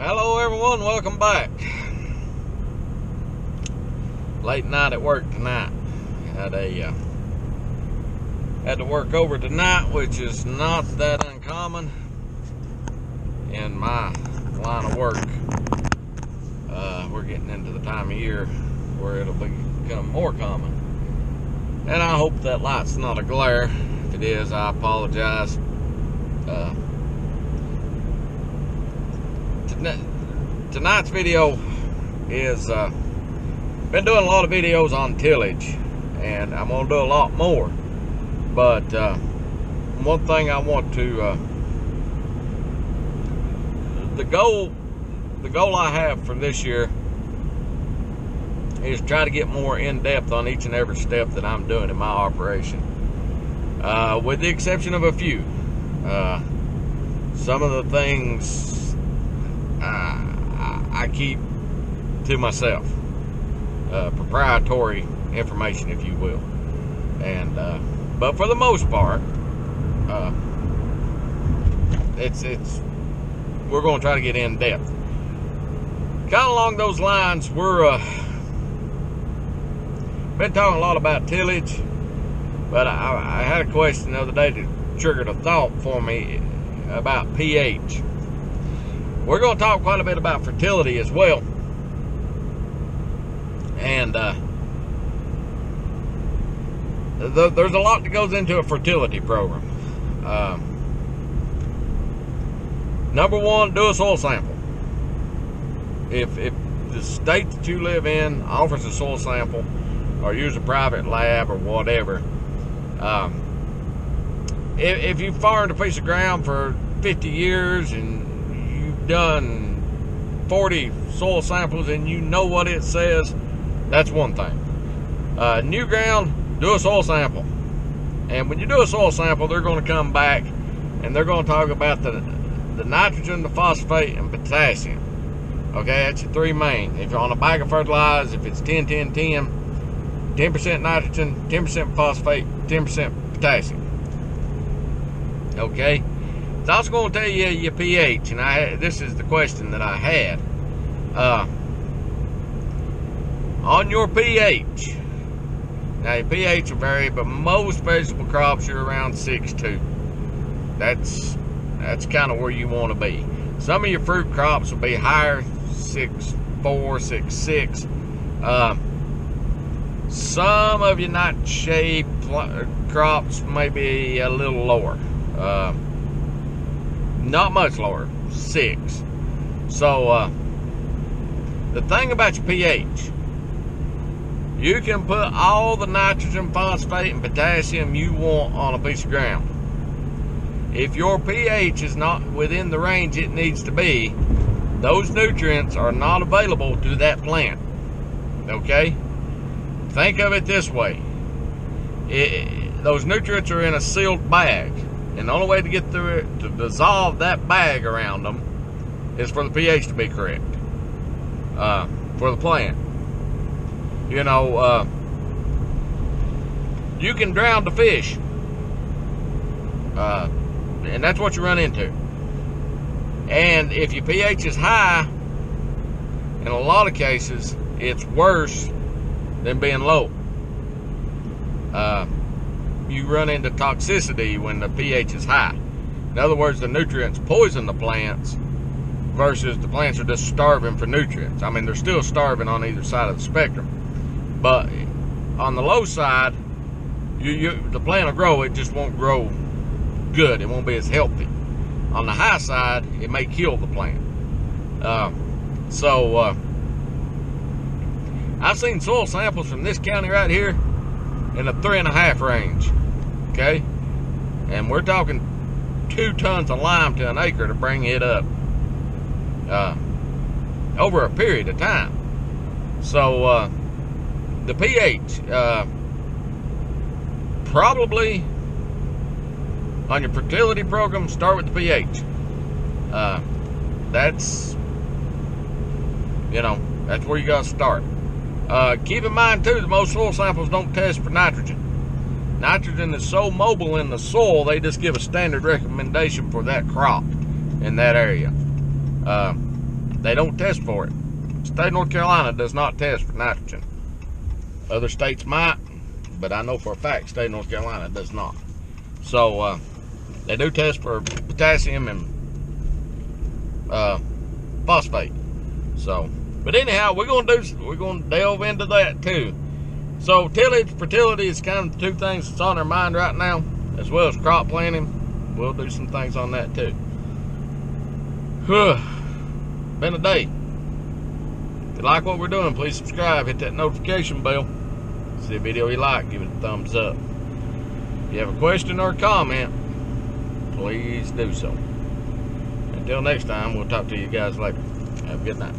Hello everyone, welcome back. Late night at work tonight. Had to work over tonight, which is not that uncommon in my line of work. We're getting into the time of year where it'll become more common. And I hope that light's not a glare. If it is, I apologize. Tonight's video is been doing a lot of videos on tillage, and I'm gonna do a lot more. But one thing I want to the goal I have for this year is try to get more in depth on each and every step that I'm doing in my operation, with the exception of a few. Some of the things I keep to myself, proprietary information, if you will. And but for the most part, we're going to try to get in depth. Kind of along those lines, we're been talking a lot about tillage, but I had a question the other day that triggered a thought for me about pH. We're going to talk quite a bit about fertility as well. And there's a lot that goes into a fertility program. Number one, do a soil sample. If the state that you live in offers a soil sample, or use a private lab or whatever, if you've farmed a piece of ground for 50 years and you've done 40 soil samples and you know what it says, that's one thing. New ground, do a soil sample. And when you do a soil sample, they're going to come back and they're going to talk about the nitrogen, the phosphate, and potassium. Okay, that's your three main. If you're on a bag of fertilizer, if it's 10-10-10, 10% nitrogen, 10% phosphate, 10% potassium. Okay, it's also going to tell you your pH, and this is the question that I had. On your pH, now your pH will vary, but most vegetable crops are around 6.2. That's kind of where you want to be. Some of your fruit crops will be higher, 6.4, 6.6. Some of your nightshade crops may be a little lower. Not much lower, 6. So the thing about your pH, you can put all the nitrogen, phosphate, and potassium you want on a piece of ground. If your pH is not within the range it needs to be, those nutrients are not available to that plant. Okay? Think of it this way. Those nutrients are in a sealed bag, and the only way to get through it, to dissolve that bag around them, is for the pH to be correct for the plant. You know, you can drown the fish, and that's what you run into. And if your pH is high, in a lot of cases, it's worse than being low. You run into toxicity when the pH is high. In other words, the nutrients poison the plants versus the plants are just starving for nutrients. I mean, they're still starving on either side of the spectrum. But on the low side, the plant will grow, it just won't grow good. It won't be as healthy. On the high side, it may kill the plant. I've seen soil samples from this county right here in the 3.5 range. Okay? And we're talking 2 tons of lime to an acre to bring it up over a period of time. So the pH, probably on your fertility program, start with the pH. That's where you got to start. Keep in mind too that most soil samples don't test for nitrogen. Nitrogen is so mobile in the soil, they just give a standard recommendation for that crop in that area. They don't test for it. State of North Carolina does not test for nitrogen. Other states might, but I know for a fact state of North Carolina does not. So they do test for potassium and phosphate. So, but anyhow, we're gonna delve into that too. So tillage, fertility is kind of the two things that's on our mind right now, as well as crop planting. We'll do some things on that too. Been a day. If you like what we're doing, please subscribe, hit that notification bell. See a video you like, give it a thumbs up. If you have a question or a comment, please do so. Until next time, we'll talk to you guys later. Have a good night.